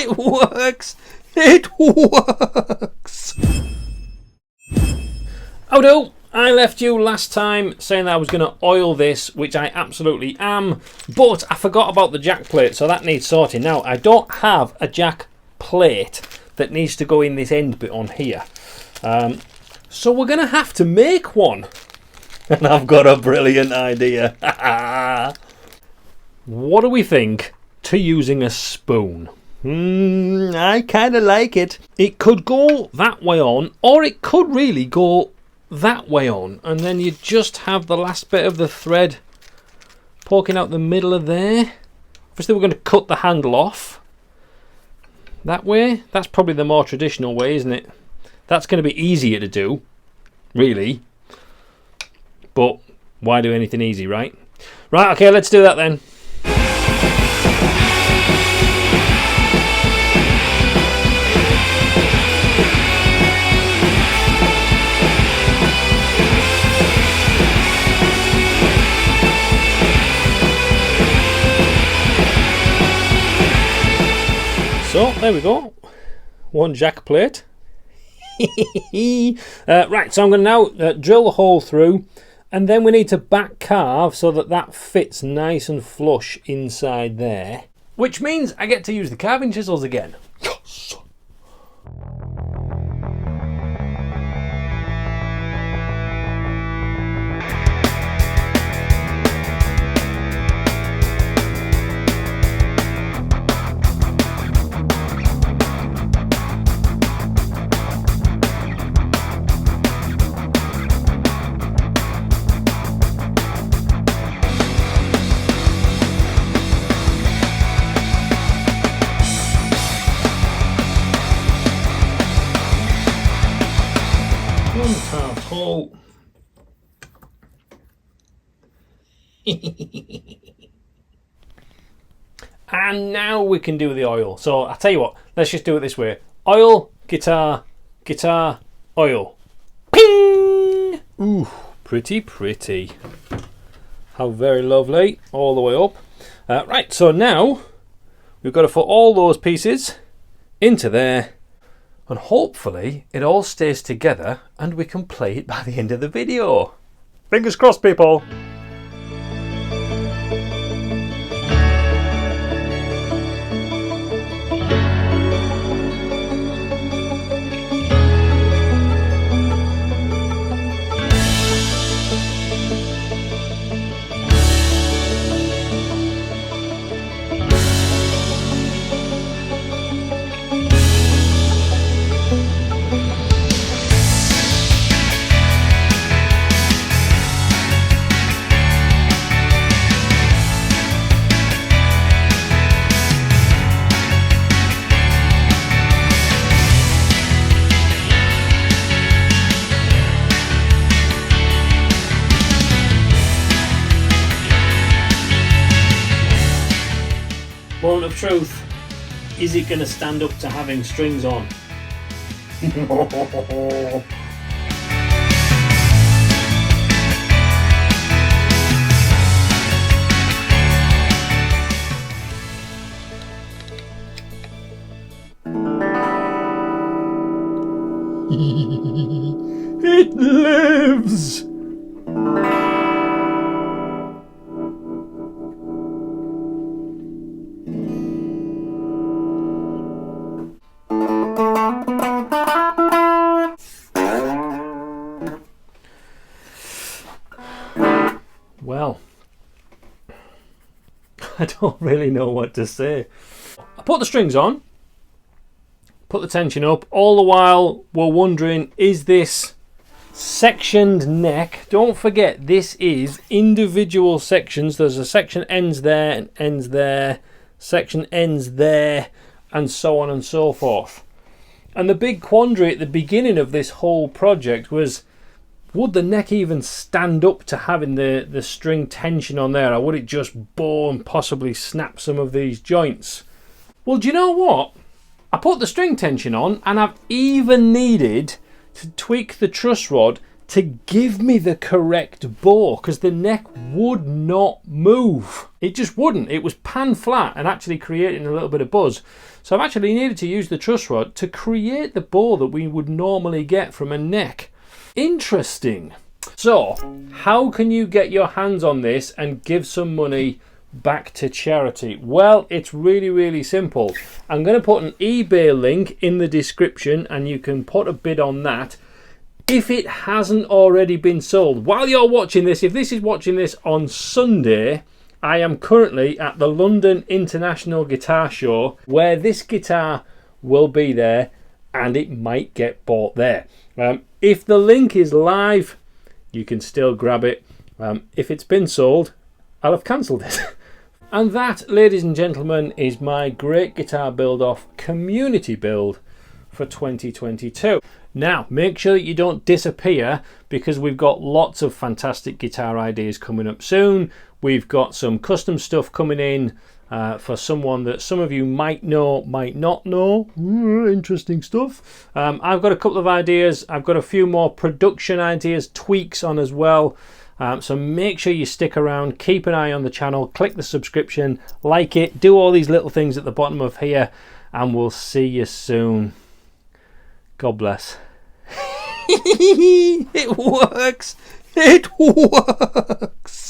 It works! It works! Oh no! I left you last time saying that I was going to oil this, which I absolutely am, but I forgot about the jack plate, so that needs sorting. Now, I don't have a jack plate that needs to go in this end bit on here. So we're going to have to make one. And I've got a brilliant idea. What do we think to using a spoon? I kind of like it. It could go that way on, or it could really go that way on, and then you just have the last bit of the thread poking out the middle of there. Obviously we're going to cut the handle off that way. That's probably the more traditional way, isn't it? That's going to be easier to do, really, but why do anything easy, right? Right, okay, let's do that then. So there we go, one jack plate. Right, so I'm going to now drill the hole through, and then we need to back carve so that that fits nice and flush inside there, which means I get to use the carving chisels again. Yes. Carved hole. And now we can do the oil. So I'll tell you what, let's just do it this way. Oil, guitar, guitar, oil. Ping! Ooh, pretty, pretty. How very lovely. All the way up. Right, so now we've got to put all those pieces into there. And hopefully it all stays together and we can play it by the end of the video. Fingers crossed, people. Moment of truth. Is it going to stand up to having strings on? It lives! Well, I don't really know what to say. I put the strings on, put the tension up, all the while we're wondering, is this sectioned neck? Don't forget, this is individual sections. There's a section ends there and ends there, section ends there, and so on and so forth. And the big quandary at the beginning of this whole project was, would the neck even stand up to having the string tension on there, or would it just bow and possibly snap some of these joints? Well, do you know what? I put the string tension on, and I've even needed to tweak the truss rod to give me the correct bore, because the neck would not move. It just wouldn't. It was pan flat and actually creating a little bit of buzz. So I've actually needed to use the truss rod to create the bore that we would normally get from a neck. Interesting. So how can you get your hands on this and give some money back to charity? Well, it's really, really simple. I'm going to put an eBay link in the description and you can put a bid on that. If it hasn't already been sold, while you're watching this, if this is watching this on Sunday, I am currently at the London International Guitar Show, where this guitar will be there and it might get bought there. If the link is live, you can still grab it. If it's been sold, I'll have cancelled it. And that, ladies and gentlemen, is my Great Guitar Build Off community build for 2022. Now, make sure that you don't disappear, because we've got lots of fantastic guitar ideas coming up soon. We've got some custom stuff coming in for someone that some of you might know, might not know. Interesting stuff. I've got a couple of ideas. I've got a few more production ideas, tweaks on as well. So make sure you stick around, keep an eye on the channel, click the subscription, like it, do all these little things at the bottom of here, and we'll see you soon. God bless. It works. It works.